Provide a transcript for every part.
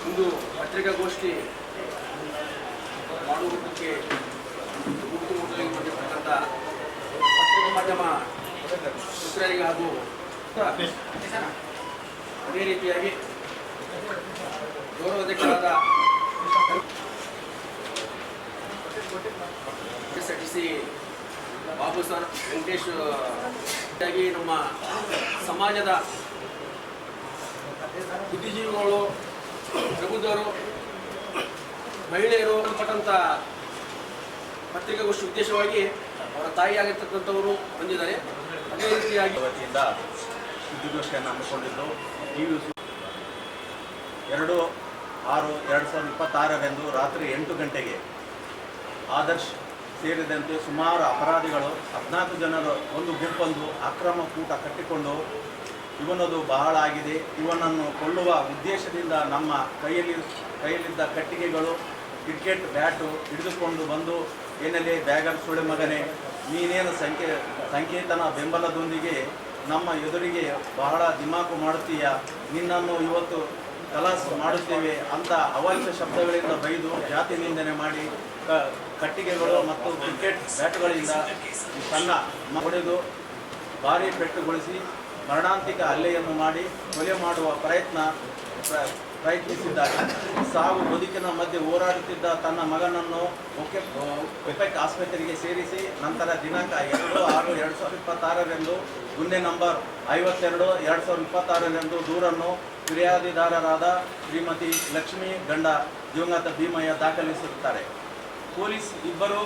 ಒಂದು ಪತ್ರಿಕಾಗೋಷ್ಠಿ ಮಾಡುವುದಕ್ಕೆ ಮುಕ್ತು ಮುಟ್ಟಲಿಗೆ ಬಂದಿರತಕ್ಕಂಥ ಪತ್ರಿಕಾ ಮಾಧ್ಯಮ ಮಿತ್ರರಿಗೆ ಹಾಗೂ ಅದೇ ರೀತಿಯಾಗಿ ಗೌರವಾಧ್ಯಕ್ಷರಾದ SRTC ಬಾಬು ಸರ್, ವೆಂಕಟೇಶ್ ನಮ್ಮ ಸಮಾಜದ ಬುದ್ಧಿಜೀವಿಗಳು, ಪ್ರಬುದ್ಧರು, ಮಹಿಳೆಯರು ಪಟ್ಟಂಥ ಪತ್ರಿಕಾಗೋಷ್ಠಿ ಉದ್ದೇಶವಾಗಿ ಅವರ ತಾಯಿಯಾಗಿರ್ತಕ್ಕಂಥವರು ಬಂದಿದ್ದಾರೆ. ಅದೇ ರೀತಿಯಾಗಿ ವತಿಯಿಂದ ಸುದ್ದಿಗೋಷ್ಠಿಯನ್ನು ಹಮ್ಮಿಕೊಂಡಿದ್ದು ಈ 2/6/2026 ರಾತ್ರಿ 8 ಗಂಟೆಗೆ ಆದರ್ಶ್ ಸೇರಿದಂತೆ ಸುಮಾರು ಅಪರಾಧಿಗಳು 14 ಜನರು ಒಂದು ಗುಂಪೊಂದು ಅಕ್ರಮ ಕೂಟ ಕಟ್ಟಿಕೊಂಡು ಬಹಳ ಆಗಿದೆ, ಇವನನ್ನು ಕೊಲ್ಲುವ ಉದ್ದೇಶದಿಂದ ನಮ್ಮ ಕೈಯಲ್ಲಿದ್ದ ಕಟ್ಟಿಗೆಗಳು, ಕ್ರಿಕೆಟ್ ಬ್ಯಾಟು ಹಿಡಿದುಕೊಂಡು ಬಂದು ಏನಲ್ಲಿ ಬ್ಯಾಗರ್ ಸುಳೆ ಮಗನೇ, ನೀನೇನು ಸಂಕೇತನ ಬೆಂಬಲದೊಂದಿಗೆ ನಮ್ಮ ಎದುರಿಗೆ ಬಹಳ ದಿಮಾಕು ಮಾಡುತ್ತೀಯ, ನಿನ್ನನ್ನು ಇವತ್ತು ಕಲಾಸ್ ಮಾಡುತ್ತೇವೆ ಅಂತ ಅವಾಚ್ಯ ಶಬ್ದಗಳಿಂದ ಬೈದು ಜಾತಿ ನಿಂದನೆ ಮಾಡಿ ಕಟ್ಟಿಗೆಗಳು ಮತ್ತು ಕ್ರಿಕೆಟ್ ಬ್ಯಾಟ್ಗಳಿಂದ ತನ್ನ ಹೊಡೆದು ಭಾರೀ ಪೆಟ್ಟುಗೊಳಿಸಿ ಮರಣಾಂತಿಕ ಹಲ್ಲೆಯನ್ನು ಮಾಡಿ ಕೊಲೆ ಮಾಡುವ ಪ್ರಯತ್ನಿಸಿದ್ದಾರೆ. ಸಾವು ಬದುಕಿನ ಮಧ್ಯೆ ಹೋರಾಡುತ್ತಿದ್ದ ತನ್ನ ಮಗನನ್ನು ಒಪೆಕ್ ಆಸ್ಪತ್ರೆಗೆ ಸೇರಿಸಿ ನಂತರ ದಿನಾಂಕ 2/6/2026 ಗುನ್ನೆ ನಂಬರ್ 52/2026 ದೂರನ್ನು ಫಿರ್ಯಾದಿದಾರರಾದ ಶ್ರೀಮತಿ ಲಕ್ಷ್ಮಿ ಗಂಡ ದಿವಂಗತ ಭೀಮಯ್ಯ ದಾಖಲಿಸುತ್ತಾರೆ. ಪೊಲೀಸ್ ಇಬ್ಬರು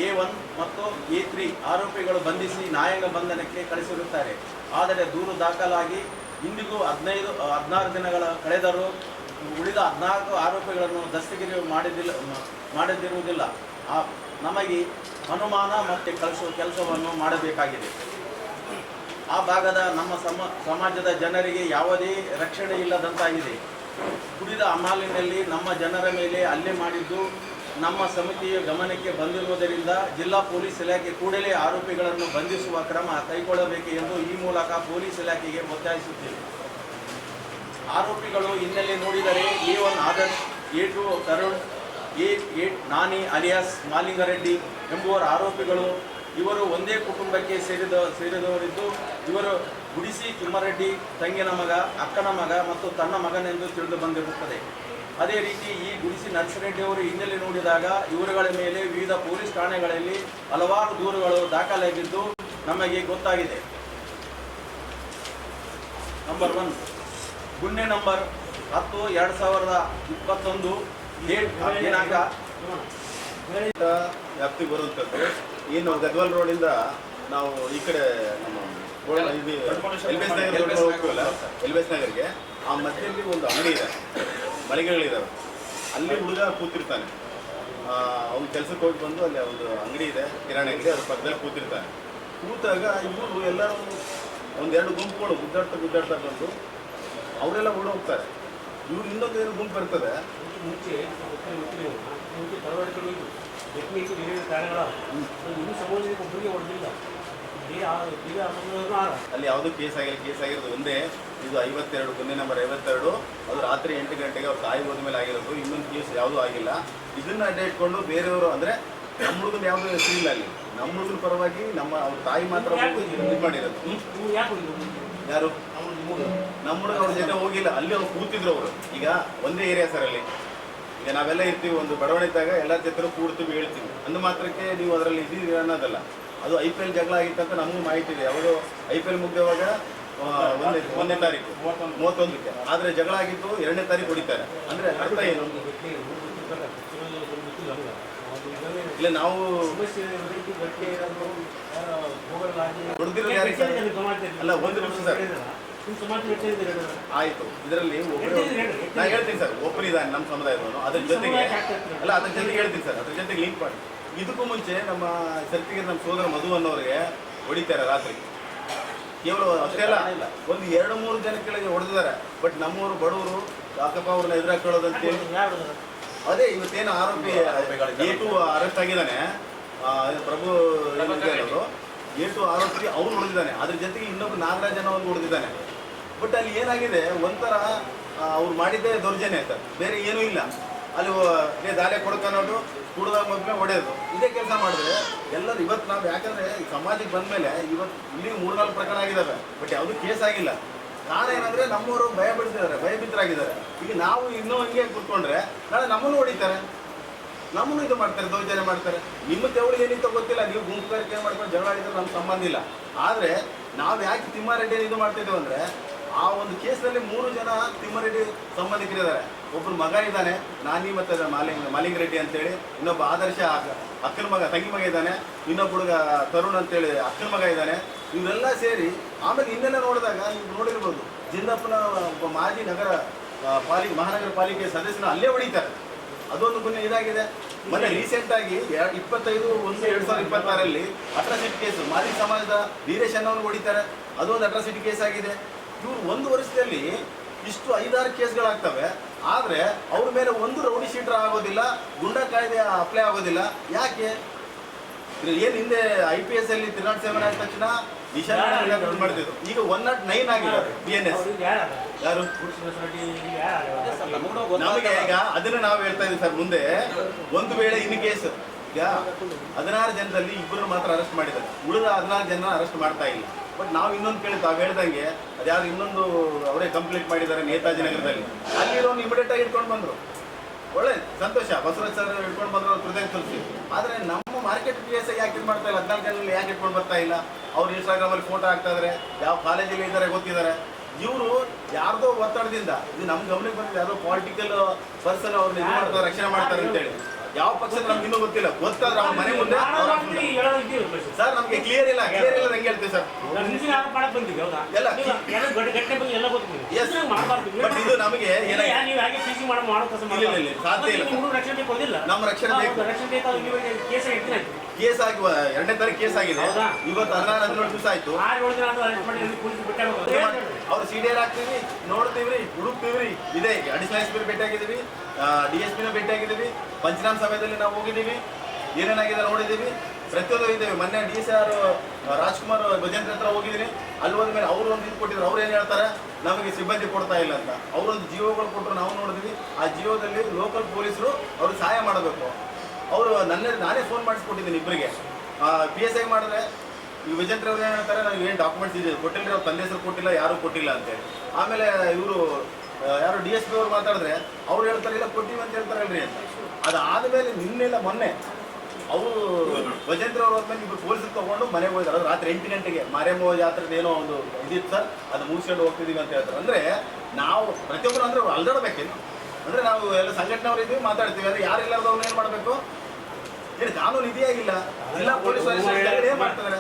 A1 ಮತ್ತು A3 ಆರೋಪಿಗಳು ಬಂಧಿಸಿ ನ್ಯಾಯಾಂಗ ಬಂಧನಕ್ಕೆ ಕಳಿಸಿರುತ್ತಾರೆ. ಆದರೆ ದೂರು ದಾಖಲಾಗಿ ಇಂದಿಗೂ 16 ದಿನಗಳ ಕಳೆದರೂ ಉಳಿದ 14 ಆರೋಪಿಗಳನ್ನು ದಸ್ತಗಿರಿ ಮಾಡದಿರುವುದಿಲ್ಲ. ನಮಗೆ ಅನುಮಾನ ಮತ್ತು ಕಳಿಸುವ ಕೆಲಸವನ್ನು ಮಾಡಬೇಕಾಗಿದೆ. ಆ ಭಾಗದ ನಮ್ಮ ಸಮಾಜದ ಜನರಿಗೆ ಯಾವುದೇ ರಕ್ಷಣೆ ಇಲ್ಲದಂತಾಗಿದೆ. ಕುಡಿದ ಅಮಾಲಿನಲ್ಲಿ ನಮ್ಮ ಜನರ ಮೇಲೆ ಹಲ್ಲೆ ಮಾಡಿದ್ದು ನಮ್ಮ ಸಮಿತಿಯ ಗಮನಕ್ಕೆ ಬಂದಿರುವುದರಿಂದ ಜಿಲ್ಲಾ ಪೊಲೀಸ್ ಇಲಾಖೆ ಕೂಡಲೇ ಆರೋಪಿಗಳನ್ನು ಬಂಧಿಸುವ ಕ್ರಮ ಕೈಗೊಳ್ಳಬೇಕು ಎಂದು ಈ ಮೂಲಕ ಪೊಲೀಸ್ ಇಲಾಖೆಗೆ ಒತ್ತಾಯಿಸುತ್ತೇವೆ. ಆರೋಪಿಗಳು ಹಿನ್ನೆಲೆ ನೋಡಿದರೆ A1 Adarsh, A2 Tarun, A8 ನಾನಿ ಅಲಿಯಾಸ್ ಮಾಲಿಂಗರೆಡ್ಡಿ ಎಂಬುವರ ಆರೋಪಿಗಳು. ಇವರು ಒಂದೇ ಕುಟುಂಬಕ್ಕೆ ಸೇರಿದವರಿದ್ದು ಇವರು ಗುಡಿಸಿ ತಿಮ್ಮರೆಡ್ಡಿ ತಂಗಿನ ಮಗ, ಅಕ್ಕನ ಮಗ ಮತ್ತು ತನ್ನ ಮಗನೆಂದು ತಿಳಿದು ಬಂದಿರುತ್ತದೆ. ಅದೇ ರೀತಿ ಈ ಗುಡಿಸಿ ನರಸರೆಡ್ಡಿ ಅವರು ಹಿನ್ನೆಲೆ ನೋಡಿದಾಗ ಇವರುಗಳ ಮೇಲೆ ವಿವಿಧ ಪೊಲೀಸ್ ಠಾಣೆಗಳಲ್ಲಿ ಹಲವಾರು ದೂರುಗಳು ದಾಖಲಾಗಿದ್ದು ನಮಗೆ ಗೊತ್ತಾಗಿದೆ. ನಂಬರ್ 1 ಗುನ್ನೆ ನಂಬರ್ 10/2021 ದಿನಾಂಕ ವ್ಯಾಪ್ತಿಗೆ ಬರುವಂಥದ್ದು. ಏನು ಗದ್ವಾಲ್ ರೋಡಿಂದ ನಾವು ಈ ಕಡೆ ನಮ್ಮ ಎಲ್ಬೇಸ್ ನಗರ್ಗೆ ಆ ಮಧ್ಯದಲ್ಲಿ ಒಂದು ಅಂಗಡಿ ಇದೆ, ಮಳಿಗೆಗಳಿದ್ದಾವೆ. ಅಲ್ಲಿ ಹುಡುಗ ಕೂತಿರ್ತಾನೆ. ಅವ್ನು ಕೆಲಸಕ್ಕೆ ಹೋಗಿ ಬಂದು ಅಲ್ಲಿ ಒಂದು ಅಂಗಡಿ ಇದೆ, ಕಿರಾಣಿ ಅಂಗಡಿ, ಅದ್ರ ಪಕ್ಕದಲ್ಲಿ ಕೂತಿರ್ತಾನೆ. ಕೂತಾಗ ಇವರು ಎಲ್ಲರೂ ಒಂದೆರಡು ಗುಂಪುಗಳು ಗುದ್ದಾಡ್ತಾ ಬಂದು ಅವರೆಲ್ಲ ಓಡೋಗ್ತಾರೆ. ಇವ್ರು ಇನ್ನೊಂದು ಏನು ಗುಂಪು ಇರ್ತದೆ, ಅಲ್ಲಿ ಯಾವುದೂ ಕೇಸ್ ಆಗಿರೋದು ಒಂದೇ. ಇದು 52 ಗುನ್ನೆ ನಂಬರ್ 52. ಅದು ರಾತ್ರಿ 8 ಗಂಟೆಗೆ ಅವ್ರು ತಾಯಿ ಹೋದ ಮೇಲೆ ಆಗಿರೋದು. ಇನ್ನೊಂದು ಕೇಸ್ ಯಾವುದೂ ಆಗಿಲ್ಲ. ಇದನ್ನ ಅಡ್ಡ ಇಟ್ಕೊಂಡು ಬೇರೆಯವರು ಅಂದರೆ ನಮ್ಮ ಹುಡುಗನ ಯಾವುದೂ ಹೆಸರಿಲ್ಲ ಅಲ್ಲಿ. ನಮ್ಮ ಹುಡುಗನ ಪರವಾಗಿ ಅವ್ರ ತಾಯಿ ಮಾತ್ರ ಇದು ಮಾಡಿರೋದು. ಯಾರು ನಮ್ಮ ಹುಡುಗ ಅವ್ರ ಜೊತೆ ಹೋಗಿಲ್ಲ, ಅಲ್ಲಿ ಅವ್ರು ಕೂತಿದ್ರು. ಅವರು ಈಗ ಒಂದೇ ಏರಿಯಾ ಸರ್. ಅಲ್ಲಿ ಈಗ ನಾವೆಲ್ಲ ಇರ್ತೀವಿ, ಒಂದು ಬಡವಣೆ ಇದ್ದಾಗ ಎಲ್ಲ ಜೊತೆ ಕೂಡ್ತೀವಿ, ಹೇಳ್ತೀವಿ. ಅಂದ ಮಾತ್ರಕ್ಕೆ ನೀವು ಅದರಲ್ಲಿ ಇದ್ದೀರಿ ಅನ್ನೋದಲ್ಲ. ಅದು IPL ಜಗಳ ಆಗಿತ್ತಂತ ನಮಗೂ ಮಾಹಿತಿ ಇದೆ. ಯಾವುದು IPL ಮುಗಿದವಾಗ 1ನೇ ತಾರೀಕು 31ಕ್ಕೆ. ಆದರೆ ಜಗಳ ಆಗಿದ್ದು 2ನೇ ತಾರೀಕು ಹೊಡಿತಾರೆ. ಅಂದರೆ ಅರ್ಥ ಏನು? ಇಲ್ಲ ನಾವು ಅಲ್ಲ, ಒಂದು ನಿಮಿಷ ಸರ್, ಆಯಿತು. ಇದರಲ್ಲಿ ನಾನು ಹೇಳ್ತೀನಿ ಸರ್, ಒಬ್ಬನಿದ್ದಾನೆ ನಮ್ಮ ಸಮುದಾಯದವನು. ಅದ್ರ ಜೊತೆಗೆ ಹೇಳ್ತೀನಿ ಸರ್, ಅದ್ರ ಜೊತೆಗೆ ಲಿಂಕ್ ಮಾಡಿ. ಇದಕ್ಕೂ ಮುಂಚೆ ನಮ್ಮ ಸರ್ತಿಗೆ ನಮ್ಮ ಸೋದರ ಮಧು ಅನ್ನೋರಿಗೆ ಹೊಡಿತಾರೆ ರಾತ್ರಿ. ಕೇವಲ ಅಷ್ಟೇ ಅಲ್ಲ, ಒಂದು 2-3 ಜನ ಕೆಳಗೆ ಹೊಡೆದಿದ್ದಾರೆ. ಬಟ್ ನಮ್ಮವರು ಬಡವರು ಅಕ್ಕಪ್ಪ ಅವ್ರನ್ನ ಎದುರಾಕೊಳ್ಳೋದಂತೇಳಿ ಅದೇ ಇವತ್ತೇನು ಆರೋಪಿ A2 ಅರೆಸ್ಟ್ ಆಗಿದ್ದಾನೆ, ಪ್ರಭು ಅವರು A2 ಆರೋಪಿ ಅವ್ರು ಹೊಡೆದಿದ್ದಾನೆ. ಅದ್ರ ಜೊತೆಗೆ ಇನ್ನೊಬ್ಬ ನಾಗರಾಜ್ ಅನ್ನೋ ಒಂದು ಹೊಡೆದಿದ್ದಾನೆ. ಬಟ್ ಅಲ್ಲಿ ಏನಾಗಿದೆ, ಒಂಥರ ಅವ್ರು ಮಾಡಿದ್ದೇ ದೌರ್ಜನ್ಯ ಸರ್, ಬೇರೆ ಏನೂ ಇಲ್ಲ. ಅಲ್ಲಿ ದಾಲೆ ಕೊಡ್ಕೊಳೋದು, ಕುಡ್ದಾಗ ಮಗ್ನೆ ಹೊಡೆಯೋದು, ಇದೇ ಕೆಲಸ ಮಾಡಿದ್ರೆ ಎಲ್ಲರೂ ಇವತ್ತು ನಾವು ಯಾಕಂದ್ರೆ ಈ ಸಮಾಜಕ್ಕೆ ಬಂದ್ಮೇಲೆ ಇವತ್ತು ಇಲ್ಲಿ 3-4 ಪ್ರಕರಣ ಆಗಿದ್ದಾವೆ, ಬಟ್ ಯಾವುದೂ ಕೇಸ್ ಆಗಿಲ್ಲ. ಕಾರಣ ಏನಂದ್ರೆ ನಮ್ಮವರು ಭಯಭೀತರಾಗಿದ್ದಾರೆ. ಈಗ ನಾವು ಇನ್ನೂ ಹಿಂಗೆ ಕೂತ್ಕೊಂಡ್ರೆ ನಾಳೆ ನಮ್ಮನ್ನು ಹೊಡಿತಾರೆ, ನಮ್ಮನ್ನು ಇದು ಮಾಡ್ತಾರೆ, ದೌರ್ಜನ್ಯ ಮಾಡ್ತಾರೆ. ನಿಮ್ಮ ತೆವಳಿಗೆ ಏನಿತ್ತು ಗೊತ್ತಿಲ್ಲ, ನೀವು ಗುಂಪುಗಾರಿಕೆ ಮಾಡ್ಕೊಂಡು ಜಗಳ ಆಡಿದ್ರೆ ನಮ್ಗೆ ಸಂಬಂಧ ಇಲ್ಲ. ಆದರೆ ನಾವು ಯಾಕೆ ತಿಮ್ಮಾರೆಡ್ಡಿ ಇದು ಮಾಡ್ತಿದ್ದೇವೆ ಅಂದರೆ, ಆ ಒಂದು ಕೇಸ್ನಲ್ಲಿ 3 ಜನ ತಿಮ್ಮಾರೆಡ್ಡಿ ಸಂಬಂಧಿಕರಿದ್ದಾರೆ. ಒಬ್ಬರು ಮಗ ಇದ್ದಾನೆ, ನಾನಿ ಮತ್ತು ಮಾಲಿಂಗ ರೆಡ್ಡಿ ಅಂತೇಳಿ, ಇನ್ನೊಬ್ಬ ಆದರ್ಶ ಅಕ್ಕನ ಮಗ, ತಂಗಿ ಮಗ ಇದ್ದಾನೆ, ಇನ್ನೊಬ್ಬ ಹುಡುಗ ತರುಣ್ ಅಂತೇಳಿ ಅಕ್ಕನ ಮಗ ಇದ್ದಾನೆ. ಇವರೆಲ್ಲ ಸೇರಿ ಆಮೇಲೆ ಇನ್ನೆಲ್ಲ ನೋಡಿದಾಗ ನೀವು ನೋಡಿರ್ಬೋದು, ಜಿಂದಪ್ಪನ ಒಬ್ಬ ಮಾಜಿ ಮಹಾನಗರ ಪಾಲಿಕೆ ಸದಸ್ಯನ ಅಲ್ಲೇ ಹೊಡಿತಾರೆ. ಅದೊಂದು ಪುಣ್ಯ ಇದಾಗಿದೆ. ಮೊನ್ನೆ ರೀಸೆಂಟಾಗಿ 25/1/2026 ಅಟ್ರಾಸಿಟಿ ಕೇಸು ಮಾದಿಗ ಸಮಾಜದ ವೀರೇಶ್ ಅನ್ನೋನು ಹೊಡಿತಾರೆ, ಅದೊಂದು ಅಟ್ರಾಸಿಟಿ ಕೇಸ್ ಆಗಿದೆ. ಇವರು 1 ವರ್ಷದಲ್ಲಿ ಇಷ್ಟು 5-6 ಕೇಸ್ಗಳಾಗ್ತವೆ. ಆದರೆ ಅವ್ರ ಮೇಲೆ ಒಂದು ರೌಡಿ ಶೀಟರ್ ಆಗೋದಿಲ್ಲ, ಗುಂಡಾ ಕಾಯ್ದೆ ಅಪ್ಲೈ ಆಗೋದಿಲ್ಲ. ಯಾಕೆ? ಏನು ಹಿಂದೆ IPS ಅಲ್ಲಿ 307 ಆದ ತಕ್ಷಣ ಮಾಡ್ತಿದ್ರು, ಈಗ 109 ಆಗಿದೆ BNS. ಯಾರು ನಮಗೆ ಈಗ ಅದನ್ನ ನಾವು ಹೇಳ್ತಾ ಇದ್ದೀವಿ ಸರ್. ಮುಂದೆ ಒಂದು ವೇಳೆ ಇನ್ನು ಕೇಸ್ ಈಗ 16 ಜನದಲ್ಲಿ 2 ಮಾತ್ರ ಅರೆಸ್ಟ್ ಮಾಡಿದ್ದಾರೆ, ಉಳಿದ 14 ಜನ ಅರೆಸ್ಟ್ ಮಾಡ್ತಾ ಇಲ್ಲ. ಬಟ್ ನಾವು ಇನ್ನೊಂದು ಕೇಳಿದ್ದು, ತಾವು ಹೇಳ್ದಂಗೆ ಅದ್ಯಾರು ಇನ್ನೊಂದು ಅವರೇ ಕಂಪ್ಲೀಟ್ ಮಾಡಿದ್ದಾರೆ ನೇತಾಜಿ ನಗರದಲ್ಲಿ. ಅಲ್ಲಿರೋನು ಇಮಿಡಿಯೇಟ್ ಆಗಿ ಇಟ್ಕೊಂಡು ಬಂದರು, ಒಳ್ಳೆ ಸಂತೋಷ. ಬಸವರಾಜ್ ಸರ್ ಇಟ್ಕೊಂಡು ಬಂದ್ರು, ಅವ್ರು ಕೃತಜ್ಞತೆ ತೋರಿಸಿ. ಆದರೆ ನಮ್ಮ ಮಾರ್ಕೆಟ್ ಪ್ಲೇಸ್ ಯಾಕೆ ಇದು ಮಾಡ್ತಾ ಇಲ್ಲ, 14 ಜನರಲ್ಲಿ ಯಾಕೆ ಇಟ್ಕೊಂಡು ಬರ್ತಾ ಇಲ್ಲ? ಅವ್ರು ಇನ್ಸ್ಟಾಗ್ರಾಮಲ್ಲಿ ಫೋಟೋ ಹಾಕ್ತಾ ಇದ್ದಾರೆ, ಯಾವ ಕಾಲೇಜಲ್ಲಿ ಇದ್ದಾರೆ ಗೊತ್ತಿದ್ದಾರೆ. ಇವರು ಯಾರ್ದೋ ಒತ್ತಡದಿಂದ, ಇದು ನಮ್ಮ ಗಮನಕ್ಕೆ ಬಂದಿದೆ, ಯಾರೋ ಪೊಲಿಟಿಕಲ್ ಪರ್ಸನ್ ಅವ್ರನ್ನ ಇದು ಮಾಡ್ತಾರೆ, ರಕ್ಷಣೆ ಮಾಡ್ತಾರೆ ಅಂತೇಳಿ. ಯಾವ ಪಕ್ಷದ ನಮ್ಗೆ ಇನ್ನೂ ಗೊತ್ತಿಲ್ಲ, ಗೊತ್ತಾದ್ರೆ ಅವ್ರ ಮನೆ ಮುಂದೆ ಸರ್ ನಮ್ಗೆ ಕ್ಲಿಯರ್ ಇಲ್ಲ ಹೆಂಗೆ ಹೇಳ್ತೀವಿ ಸರ್ ಎಲ್ಲ. ಬಟ್ ಇದು ನಮಗೆ ಸಾಧ್ಯ ಇಲ್ಲ, ನಮ್ಮ ರಕ್ಷಣೆ ಬೇಕು. ಕೇಸ್ ಆಗಿ 2ನೇ ತಾರೀಕು ಕೇಸ್ ಆಗಿದೆ, ಇವತ್ತು 16-17 ದಿವಸ ಆಯ್ತು. ಅವ್ರು CDR ಹಾಕ್ತೀವಿ, ನೋಡ್ತೀವ್ರಿ, ಹುಡುಕ್ತೀವ್ರಿ. ಇದೆ ಅಡಿಷನಲ್ SP ಭೇಟಿ ಆಗಿದ್ದೀವಿ, DSPನ ಭೇಟಿ ಆಗಿದ್ದೀವಿ, ಪಂಚನಾಮ ಸಮಯದಲ್ಲಿ ನಾವು ಹೋಗಿದ್ದೀವಿ, ಏನೇನಾಗಿದೆ ನೋಡಿದ್ದೀವಿ, ಪ್ರತಿಯೊಂದು ಇದ್ದೇವೆ. ಮೊನ್ನೆ DCR ರಾಜ್ಕುಮಾರ್ ಭಜಂತ್ರಿ ಹತ್ರ ಹೋಗಿದ್ದೀನಿ. ಅಲ್ಲಿ ಹೋದ್ಮೇಲೆ ಅವರು ಒಂದು ಇದು ಕೊಟ್ಟಿದ್ರು. ಅವ್ರು ಏನು ಹೇಳ್ತಾರೆ, ನಮಗೆ ಸಿಬ್ಬಂದಿ ಕೊಡ್ತಾ ಇಲ್ಲ ಅಂತ. ಅವರೊಂದು ಜಿಯೋಗಳು ಕೊಟ್ಟರು, ನಾವು ನೋಡಿದ್ವಿ. ಆ ಜಿಯೋದಲ್ಲಿ ಲೋಕಲ್ ಪೊಲೀಸರು ಅವ್ರಿಗೆ ಸಹಾಯ ಮಾಡಬೇಕು. ಅವರು ನಾನೇ ಫೋನ್ ಮಾಡಿಸ್ಕೊಟ್ಟಿದ್ದೀನಿ ಇಬ್ಬರಿಗೆ. PSI ಮಾಡಿದ್ರೆ ಈ ವಿಜೇಂದ್ರ ಅವ್ರು ಏನು ಹೇಳ್ತಾರೆ, ನಾವು ಏನು ಡಾಕ್ಯುಮೆಂಟ್ಸ್ ಇದೆ ಕೊಟ್ಟಿಲ್ಲ, ಅವ್ರು ತಂದೆ ಹೆಸರು ಕೊಟ್ಟಿಲ್ಲ, ಯಾರೂ ಕೊಟ್ಟಿಲ್ಲ ಅಂತೇಳಿ. ಆಮೇಲೆ ಇವರು ಯಾರು DSP ಅವ್ರು ಮಾತಾಡಿದ್ರೆ ಅವ್ರು ಹೇಳ್ತಾರೆ, ಇಲ್ಲ ಕೊಟ್ಟಿವಿ ಅಂತ ಹೇಳ್ತಾರಲ್ರಿ ಅಂತ. ಅದಾದಮೇಲೆ ನಿನ್ನೆಲ್ಲ ಮೊನ್ನೆ ಅವರು ವಜೇಂದ್ರ ಅವ್ರ ಹೋದ್ಮೇಲೆ ಇಬ್ಬರು ಪೊಲೀಸರು ತೊಗೊಂಡು ಮನೆಗೆ ಹೋಗಿದ್ದಾರೆ. ಅದು ರಾತ್ರಿ 8 ಗಂಟೆಗೆ ಮಾರೇಮ್ಮ ಜಾತ್ರೆ ಏನೋ ಒಂದು ಇದಿತ್ತು ಸರ್, ಅದು ಮುಗಿಸ್ಕೊಂಡು ಹೋಗ್ತಿದ್ದೀವಿ ಅಂತ ಹೇಳ್ತಾರೆ. ಅಂದರೆ ನಾವು ಪ್ರತಿಯೊಬ್ಬರು ಅಂದರೆ ಅಲ್ದಾಡಬೇಕೇನು ಅಂದರೆ, ನಾವು ಎಲ್ಲ ಸಂಘಟನೆಯವರು ಇದ್ದೀವಿ, ಮಾತಾಡ್ತೀವಿ. ಅಂದರೆ ಯಾರು ಇಲ್ಲಾರ್ದವ್ರು ಏನು ಮಾಡಬೇಕು? ಏನು ಕಾನೂನು ಇದೆಯಾಗಿಲ್ಲ, ಜಿಲ್ಲಾ ಪೊಲೀಸ್ ಏನು ಮಾಡ್ತಾರೆ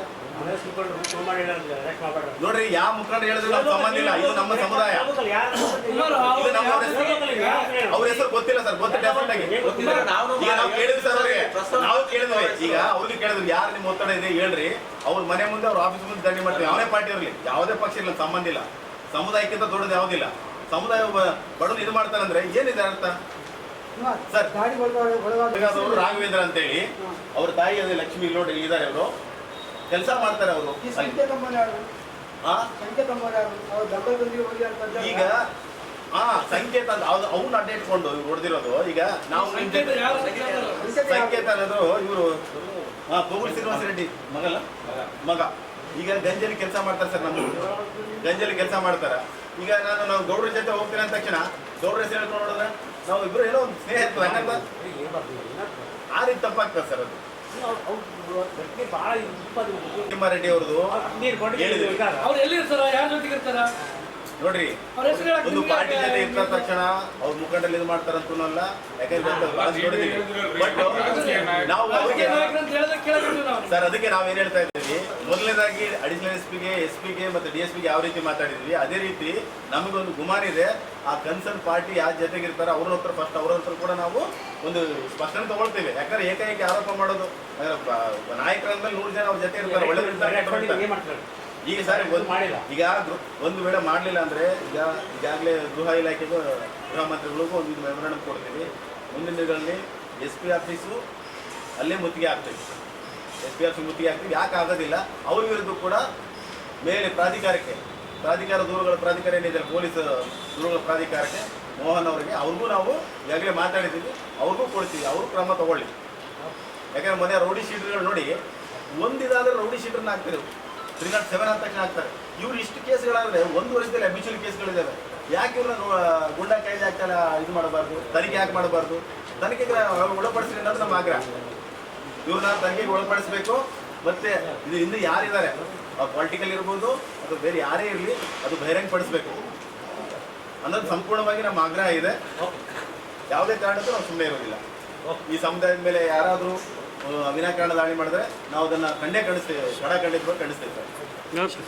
ನೋಡ್ರಿ. ಯಾವ ಮುಖಂಡ ಹೇಳಿದ್ರು ನಮ್ಗೆ ಸಂಬಂಧ ಇಲ್ಲ, ಇದು ನಮ್ಮ ಸಮುದಾಯ, ಇದು ನಮ್ಮ ಅವ್ರ ಹೆಸರು ಗೊತ್ತಿಲ್ಲ ಸರ್, ಗೊತ್ತಿಲ್ಲ ಡೆಫಿನೆಟ್ ಆಗಿ. ಈಗ ನಾವು ಕೇಳಿದ್ವಿ ಸರ್ ಅವ್ರಿಗೆ, ನಾವು ಕೇಳಿದ್ವಿ. ಈಗ ಅವ್ರಿಗೆ ಕೇಳಿದ್ವಿ, ಯಾರು ನಿಮ್ಮ ಒತ್ತಡ ಇದೆ ಹೇಳ್ರಿ, ಅವ್ರ ಮನೆ ಮುಂದೆ ಅವ್ರ ಆಫೀಸ್ ಮುಂದೆ ದಂಡಿ ಮಾಡ್ತೀವಿ. ಯಾವನೇ ಪಾರ್ಟಿ ಇರಲಿ, ಯಾವುದೇ ಪಕ್ಷ ಇರಲಿ, ಸಂಬಂಧ ಇಲ್ಲ. ಸಮುದಾಯಕ್ಕಿಂತ ದೊಡ್ಡದು ಯಾವುದಿಲ್ಲ. ಸಮುದಾಯ ಬಡವರು ಇದು ಮಾಡ್ತಾರಂದ್ರೆ ಏನಿದೆ ಅರ್ಥ ಸರ್? ರಾಘವೇಂದ್ರ ಅಂತೇಳಿ ಅವ್ರ ತಾಯಿ ಅದೇ ಲಕ್ಷ್ಮಿ ನೋಡಿ ಇದ್ದಾರೆ, ಅವರು ಕೆಲಸ ಮಾಡ್ತಾರೆ. ಅವರು ಈಗ ಸಂಕೇತ ಅವ್ನ ಅಡ್ಡ ಇಟ್ಕೊಂಡು ಇವ್ರು ಹೊಡೆದಿರೋದು. ಈಗ ನಾವು ಸಂಕೇತ ಅನ್ನೋದು ಇವರು ಕೋಗುಲ್ ಶ್ರೀನಿವಾಸ ರೆಡ್ಡಿ ಮಗ. ಈಗ ಗಂಜಲಿ ಕೆಲಸ ಮಾಡ್ತಾರೆ ಸರ್, ನಮ್ಮ ಗಂಜಲಿ ಕೆಲಸ ಮಾಡ್ತಾರೆ. ಈಗ ನಾವು ಗೌಡ್ರ ಜೊತೆ ಹೋಗ್ತೀನಿ ಅಂದ ತಕ್ಷಣ ಗೌಡ್ರ ಹೆಸರು ಹೇಳ್ಕೊಂಡು ನೋಡಿದ್ರೆ ನಾವು ಇಬ್ರು ಏನೋ ಒಂದು ಸ್ನೇಹ ಇರ್ತದೆ, ಹಂಗಂತ ಆ ರೀತಿ ತಪ್ಪಾಗ್ತದೆ ಸರ್. ಅದು ತಿಮ್ಮಾರೆಡ್ಡಿ ಅವ್ರದ್ದು ನೋಡ್ರಿ, ಒಂದು ಪಾರ್ಟಿ ಜೊತೆ ಇರ್ತ ತಕ್ಷಣ ಅವ್ರ ಮುಖಂಡಲ್ಲಿ ಇದು ಮಾಡ್ತಾರಂತಲ್ಲ. ಯಾಕಂದ್ರೆ ನಾವು ಸರ್ ಅದಕ್ಕೆ ನಾವೇನ್ ಹೇಳ್ತಾ ಇದ್ದೀವಿ, ಮೊದಲನೇದಾಗಿ ಅಡಿಷನಲ್ SP ಗೆ ಮತ್ತೆ DSP ಗೆ ಯಾವ ರೀತಿ ಮಾತಾಡಿದ್ವಿ, ಅದೇ ರೀತಿ ನಮಗೊಂದು ಗುಮಾನ್ ಇದೆ. ಆ ಕನ್ಸರ್ನ್ ಪಾರ್ಟಿ ಯಾರ ಜೊತೆಗೆ ಇರ್ತಾರೆ ಅವ್ರ ಹತ್ರ ಫಸ್ಟ್ ಅವ್ರ ಹತ್ರ ಕೂಡ ನಾವು ಒಂದು ಸ್ಪಷ್ಟನೆ ತಗೊಳ್ತೇವೆ. ಯಾಕಂದ್ರೆ ಏಕಾಏಕಿ ಆರೋಪ ಮಾಡೋದು, ನಾಯಕರಂದ್ರೆ 100 ಜನ ಅವ್ರ ಜೊತೆ ಇರ್ತಾರೆ, ಒಳ್ಳೆ. ಈಗ ಸರ್ ಈಗ ಒಂದು ವೇಳೆ ಮಾಡಲಿಲ್ಲ ಅಂದರೆ ಈಗಾಗಲೇ ಗೃಹ ಇಲಾಖೆಗೂ ಗೃಹ ಮಂತ್ರಿಗಳಿಗೂ ಒಂದು ಮೆಮೊರಾಂಡಮ್ ಕೊಡ್ತೀವಿ. ಮುಂದಿನ ದಿನಗಳಲ್ಲಿ SP ಆಫೀಸು ಅಲ್ಲೇ ಮುತ್ತಿಗೆ ಆಗ್ತೈತೆ. SP ಆಫೀಸ್ ಮುತ್ತಿಗೆ ಆಗ್ತೀವಿ. ಯಾಕೆ ಆಗೋದಿಲ್ಲ, ಅವ್ರ ವಿರುದ್ಧ ಕೂಡ ಮೇಲೆ ಪ್ರಾಧಿಕಾರ ದೂರುಗಳ ಪ್ರಾಧಿಕಾರ ಏನಿದೆ, ಪೊಲೀಸ್ ದೂರುಗಳ ಪ್ರಾಧಿಕಾರಕ್ಕೆ ಮೋಹನ್ ಅವರಿಗೆ ಅವ್ರಿಗೂ ನಾವು ಈಗಾಗಲೇ ಮಾತಾಡಿದ್ದೀವಿ, ಅವ್ರಿಗೂ ಕೊಡ್ತೀವಿ, ಅವರು ಕ್ರಮ ತಗೊಳ್ಳಿ. ಯಾಕಂದರೆ ಮೊನ್ನೆ ರೌಡಿ ಶೀಟರ್ಗಳು ನೋಡಿ, ಒಂದಿದಾದ್ರೆ ರೌಡಿ ಶೀಟರ್ನ ಹಾಕ್ತಾರೆ, 307 ಅಂದ ತಕ್ಷಣ ಹಾಕ್ತಾರೆ. ಇವ್ರು ಇಷ್ಟು ಕೇಸ್ಗಳಾದರೆ 1 ವರ್ಷದಲ್ಲಿ ಅಬ್ಯೂಚುವಲ್ ಕೇಸ್ಗಳಿದ್ದಾವೆ. ಯಾಕೆ ಇವ್ರನ್ನ ಗುಂಡಾ ಕಾಯ್ದೆ ಆಗ್ತಾನೆ ಇದು ಮಾಡಬಾರ್ದು, ತನಿಖೆ ಯಾಕೆ ಮಾಡಬಾರ್ದು? ತನಿಖೆಗೆ ಒಳಪಡಿಸ್ರಿ ಅನ್ನೋದು ನಮ್ಮ ಆಗ್ರಹ. ಇವ್ರನ್ನ ತನಿಖೆಗೆ ಒಳಪಡಿಸಬೇಕು. ಮತ್ತೆ ಇದು ಹಿಂದೆ ಯಾರಿದ್ದಾರೆ, ಪೊಲಿಟಿಕಲ್ ಇರ್ಬೋದು ಅಥವಾ ಬೇರೆ ಯಾರೇ ಇರಲಿ, ಅದು ಬಹಿರಂಗಪಡಿಸ್ಬೇಕು ಅನ್ನೋದು ಸಂಪೂರ್ಣವಾಗಿ ನಮ್ಮ ಆಗ್ರಹ ಇದೆ. ಯಾವುದೇ ಕಾರಣಕ್ಕೂ ನಾವು ಸುಮ್ಮನೆ ಇರೋದಿಲ್ಲ. ಈ ಸಮುದಾಯದ ಮೇಲೆ ಯಾರಾದರೂ ವಿನಾಕಾರಣ ದಾಳಿ ಮಾಡಿದ್ರೆ ನಾವು ಅದನ್ನು ಖಂಡಿತವಾಗಿ ಖಂಡಿಸ್ತೇವೆ ಸರ್.